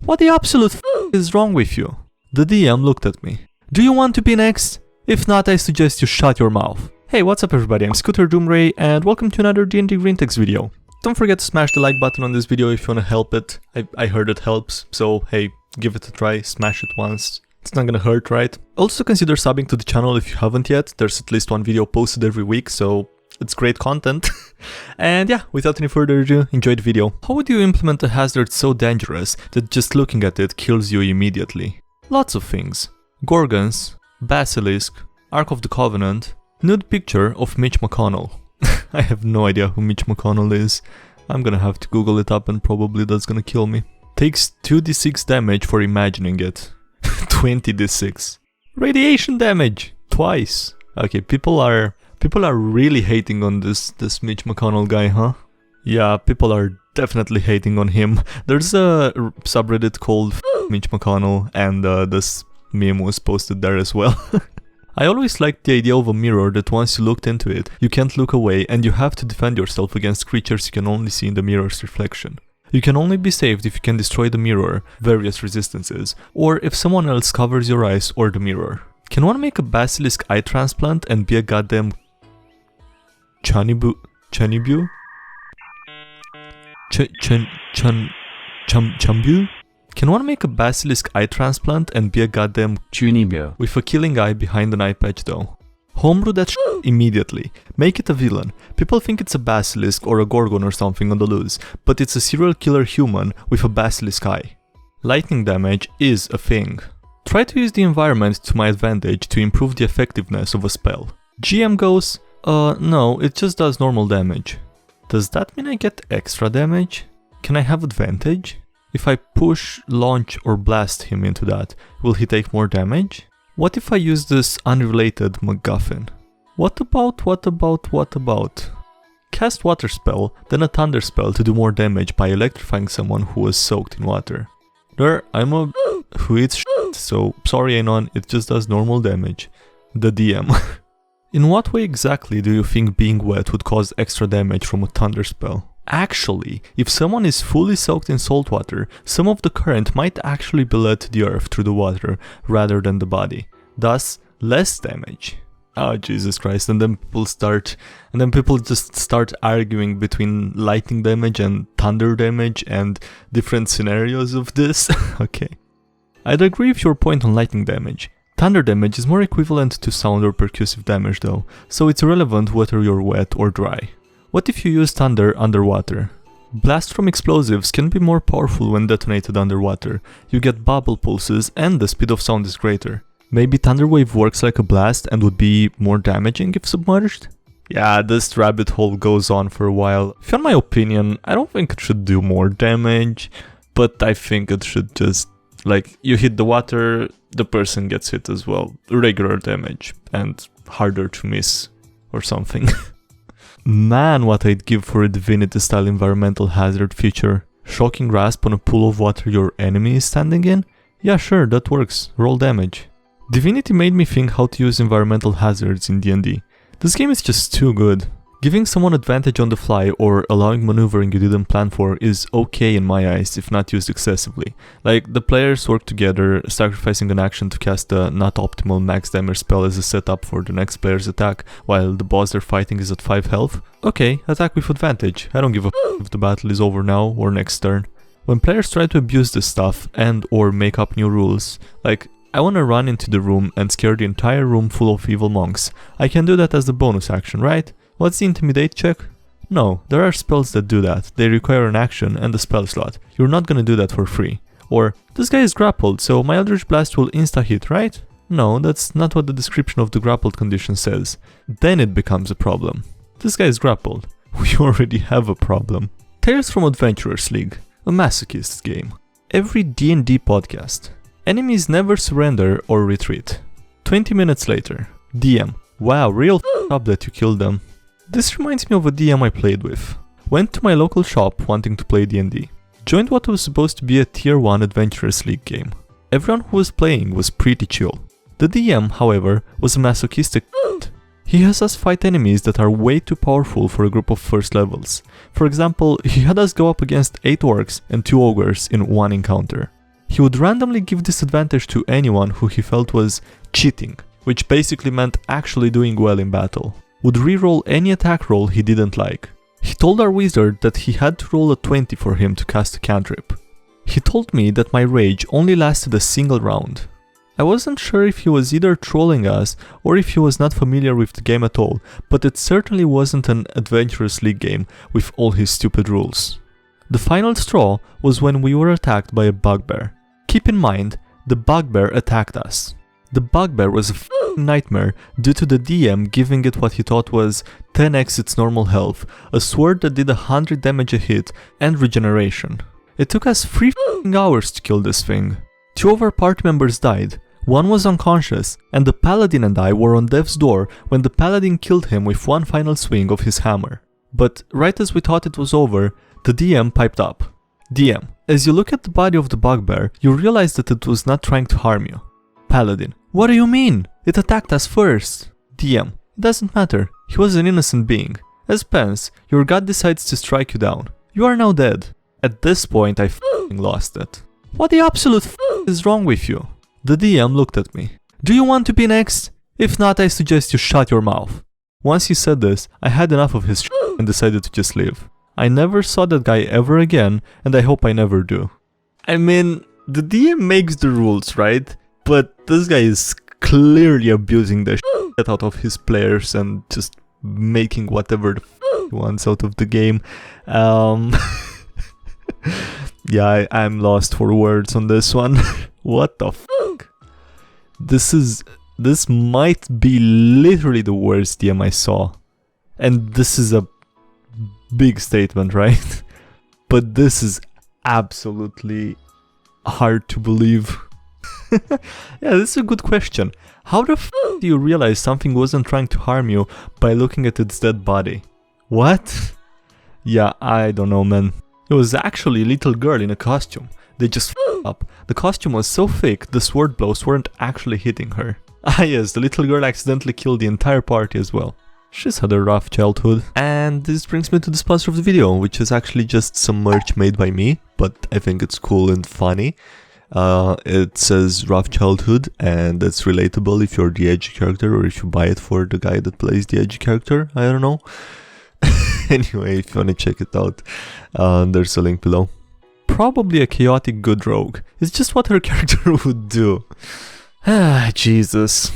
What the absolute is wrong with you? The DM looked at me. Do you want to be next? If not, I suggest you shut your mouth. Hey, what's up everybody, I'm ScooterDoomray and welcome to another DnDGreentext video. Don't forget to smash the like button on this video if you wanna help it. I heard it helps, so hey, give it a try, smash it once. It's not gonna hurt, right? Also consider subbing to the channel if you haven't yet. There's at least one video posted every week, so it's great content. And yeah, without any further ado, enjoy the video. How would you implement a hazard so dangerous that just looking at it kills you immediately? Lots of things. Gorgons, Basilisk, Ark of the Covenant, nude picture of Mitch McConnell. I have no idea who Mitch McConnell is. I'm gonna have to Google it up and probably that's gonna kill me. Takes 2d6 damage for imagining it. 20d6. Radiation damage! Twice. Okay, people are really hating on this Mitch McConnell guy, huh? Yeah, people are definitely hating on him. There's a subreddit called Mitch McConnell and this meme was posted there as well. I always liked the idea of a mirror that once you looked into it, you can't look away and you have to defend yourself against creatures you can only see in the mirror's reflection. You can only be saved if you can destroy the mirror, various resistances, or if someone else covers your eyes or the mirror. Can one make a basilisk eye transplant and be a goddamn Chanibu? Chambu? Can one make a basilisk eye transplant and be a goddamn Chunibyo with a killing eye behind an eye patch though? Homebrew that immediately. Make it a villain. People think it's a basilisk or a gorgon or something on the loose, but it's a serial killer human with a basilisk eye. Lightning damage is a thing. Try to use the environment to my advantage to improve the effectiveness of a spell. GM goes, no, it just does normal damage. Does that mean I get extra damage? Can I have advantage? If I push, launch or blast him into that, will he take more damage? What if I use this unrelated MacGuffin? What about? Cast water spell, then a thunder spell to do more damage by electrifying someone who was soaked in water. I'm a who eats shit, so sorry Anon, it just does normal damage. The DM. In what way exactly do you think being wet would cause extra damage from a thunder spell? Actually, if someone is fully soaked in salt water, some of the current might actually be led to the earth through the water rather than the body. Thus, less damage. Oh Jesus Christ, and then people just start arguing between lightning damage and thunder damage and different scenarios of this. Okay. I'd agree with your point on lightning damage. Thunder damage is more equivalent to sound or percussive damage though, so it's irrelevant whether you're wet or dry. What if you use thunder underwater? Blasts from explosives can be more powerful when detonated underwater. You get bubble pulses and the speed of sound is greater. Maybe thunder wave works like a blast and would be more damaging if submerged? Yeah, this rabbit hole goes on for a while. If you want my opinion, I don't think it should do more damage, but I think it should just, like, you hit the water, the person gets hit as well. Regular damage and harder to miss or something. Man, what I'd give for a Divinity-style environmental hazard feature. Shocking grasp on a pool of water your enemy is standing in? Yeah, sure, that works. Roll damage. Divinity made me think how to use environmental hazards in D&D. This game is just too good. Giving someone advantage on the fly or allowing maneuvering you didn't plan for is okay in my eyes if not used excessively. Like, the players work together, sacrificing an action to cast a not optimal max damage spell as a setup for the next player's attack, while the boss they're fighting is at 5 health. Okay, attack with advantage. I don't give a f if the battle is over now or next turn. When players try to abuse this stuff and or make up new rules, like, I wanna run into the room and scare the entire room full of evil monks. I can do that as the bonus action, right? What's the intimidate check? No, there are spells that do that. They require an action and a spell slot. You're not gonna do that for free. Or, this guy is grappled, so my Eldritch Blast will insta-hit, right? No, that's not what the description of the grappled condition says. Then it becomes a problem. This guy is grappled. We already have a problem. Tales from Adventurers League, a Masochist game. Every D&D podcast. Enemies never surrender or retreat. 20 minutes later. DM. Wow, real up that you killed them. This reminds me of a DM I played with. Went to my local shop wanting to play D&D. Joined what was supposed to be a tier 1 Adventurers League game. Everyone who was playing was pretty chill. The DM, however, was a masochistic He has us fight enemies that are way too powerful for a group of first levels. For example, he had us go up against 8 orcs and 2 ogres in one encounter. He would randomly give disadvantage to anyone who he felt was cheating, which basically meant actually doing well in battle. Would reroll any attack roll he didn't like. He told our wizard that he had to roll a 20 for him to cast a cantrip. He told me that my rage only lasted a single round. I wasn't sure if he was either trolling us or if he was not familiar with the game at all, but it certainly wasn't an Adventurous League game with all his stupid rules. The final straw was when we were attacked by a bugbear. Keep in mind, the bugbear attacked us. The bugbear was a f***ing nightmare due to the DM giving it what he thought was 10x its normal health, a sword that did 100 damage a hit, and regeneration. It took us 3 f***ing hours to kill this thing. 2 of our party members died, 1 was unconscious, and the paladin and I were on death's door when the paladin killed him with one final swing of his hammer. But right as we thought it was over, the DM piped up. DM, as you look at the body of the bugbear, you realize that it was not trying to harm you. Paladin, what do you mean? It attacked us first. DM, it doesn't matter, he was an innocent being. As Pence, your god decides to strike you down. You are now dead. At this point I f***ing lost it. What the absolute f*** is wrong with you? The DM looked at me. Do you want to be next? If not, I suggest you shut your mouth. Once he said this, I had enough of his shit and decided to just leave. I never saw that guy ever again, and I hope I never do. I mean, the DM makes the rules, right? But this guy is clearly abusing the shit out of his players and just making whatever the f*** he wants out of the game. Yeah, I'm lost for words on this one. What the fuck? This might be literally the worst DM I saw. And this is a big statement, right? But this is absolutely hard to believe. Yeah, this is a good question. How the f*** do you realize something wasn't trying to harm you by looking at its dead body? What? Yeah, I don't know, man. It was actually a little girl in a costume. They just f***ed up. The costume was so thick, the sword blows weren't actually hitting her. Ah yes, the little girl accidentally killed the entire party as well. She's had a rough childhood. And this brings me to the sponsor of the video, which is actually just some merch made by me, but I think it's cool and funny. It says rough childhood, and it's relatable if you're the edgy character or if you buy it for the guy that plays the edgy character, I don't know. Anyway, if you want to check it out, there's a link below. Probably a chaotic good rogue. It's just what her character would do. Ah, Jesus.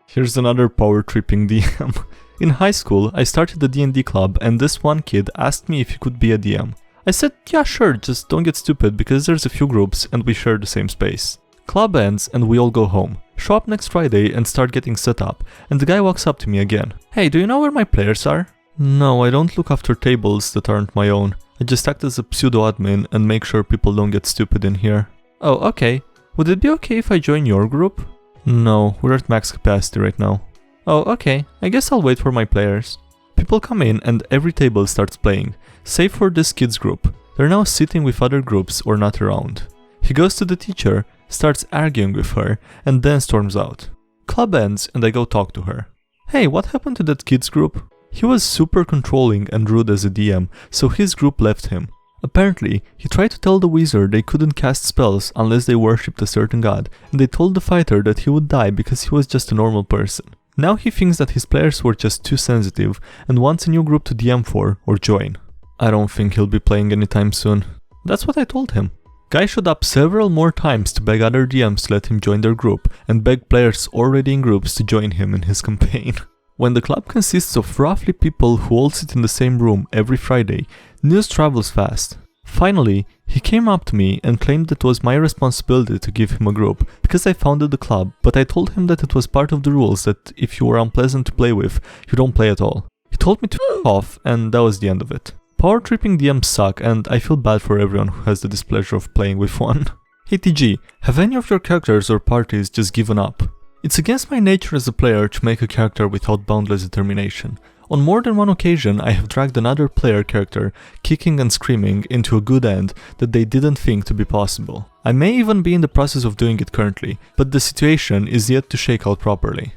Here's another power-tripping DM. In high school, I started the D&D club, and this one kid asked me if he could be a DM. I said, yeah, sure, just don't get stupid because there's a few groups and we share the same space. Club ends and we all go home. Show up next Friday and start getting set up, and the guy walks up to me again. Hey, do you know where my players are? No, I don't look after tables that aren't my own. I just act as a pseudo-admin and make sure people don't get stupid in here. Oh, okay. Would it be okay if I join your group? No, we're at max capacity right now. Oh, okay. I guess I'll wait for my players. People come in and every table starts playing, save for this kid's group. They're now sitting with other groups or not around. He goes to the teacher, starts arguing with her, and then storms out. Club ends and I go talk to her. Hey, what happened to that kid's group? He was super controlling and rude as a DM, so his group left him. Apparently, he tried to tell the wizard they couldn't cast spells unless they worshipped a certain god, and they told the fighter that he would die because he was just a normal person. Now he thinks that his players were just too sensitive and wants a new group to DM for or join. I don't think he'll be playing anytime soon. That's what I told him. Guy showed up several more times to beg other DMs to let him join their group and beg players already in groups to join him in his campaign. When the club consists of roughly people who all sit in the same room every Friday, news travels fast. Finally, he came up to me and claimed that it was my responsibility to give him a group because I founded the club, but I told him that it was part of the rules that if you were unpleasant to play with, you don't play at all. He told me to f*** off, and that was the end of it. Power tripping DMs suck, and I feel bad for everyone who has the displeasure of playing with one. Hey TG, have any of your characters or parties just given up? It's against my nature as a player to make a character without boundless determination. On more than one occasion, I have dragged another player character, kicking and screaming, into a good end that they didn't think to be possible. I may even be in the process of doing it currently, but the situation is yet to shake out properly.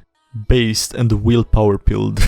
Based and willpower pilled.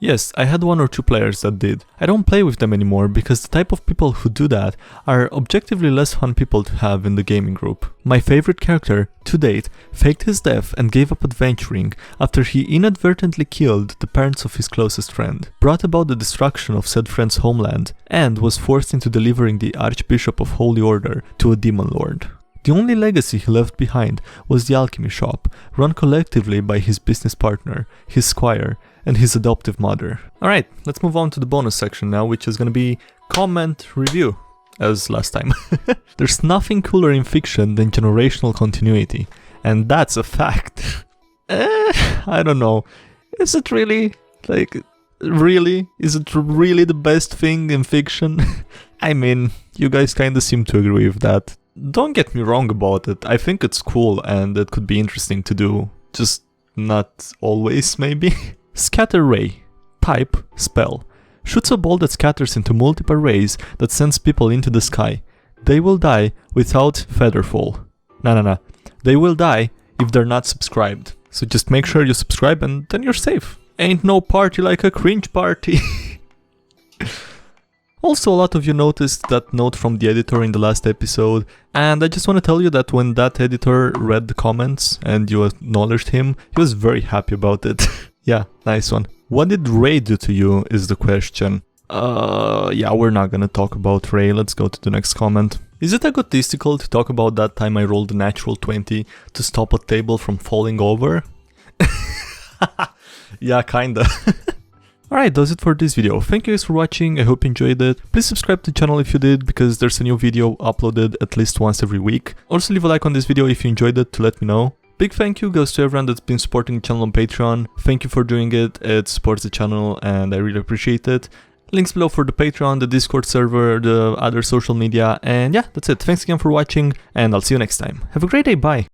Yes, I had 1 or 2 players that did. I don't play with them anymore because the type of people who do that are objectively less fun people to have in the gaming group. My favorite character, to date, faked his death and gave up adventuring after he inadvertently killed the parents of his closest friend, brought about the destruction of said friend's homeland, and was forced into delivering the Archbishop of Holy Order to a demon lord. The only legacy he left behind was the alchemy shop, run collectively by his business partner, his squire, and his adoptive mother. Alright, let's move on to the bonus section now, which is gonna be comment review, as last time. There's nothing cooler in fiction than generational continuity, and that's a fact. I don't know. Is it really? Like, really? Is it really the best thing in fiction? I mean, you guys kinda seem to agree with that. Don't get me wrong about it, I think it's cool and it could be interesting to do, just not always maybe. Scatter Ray. Type, spell. Shoots a ball that scatters into multiple rays that sends people into the sky. They will die without featherfall. Nah. They will die if they're not subscribed. So just make sure you subscribe and then you're safe. Ain't no party like a cringe party. Also, a lot of you noticed that note from the editor in the last episode, and I just want to tell you that when that editor read the comments and you acknowledged him, he was very happy about it. Yeah, nice one. What did Ray do to you is the question. Yeah, we're not gonna talk about Ray, let's go to the next comment. Is it egotistical to talk about that time I rolled a natural 20 to stop a table from falling over? Yeah, kinda. Alright, that's it for this video. Thank you guys for watching, I hope you enjoyed it. Please subscribe to the channel if you did, because there's a new video uploaded at least once every week. Also leave a like on this video if you enjoyed it to let me know. Big thank you goes to everyone that's been supporting the channel on Patreon. Thank you for doing it, it supports the channel and I really appreciate it. Links below for the Patreon, the Discord server, the other social media, and yeah, that's it. Thanks again for watching and I'll see you next time. Have a great day, bye!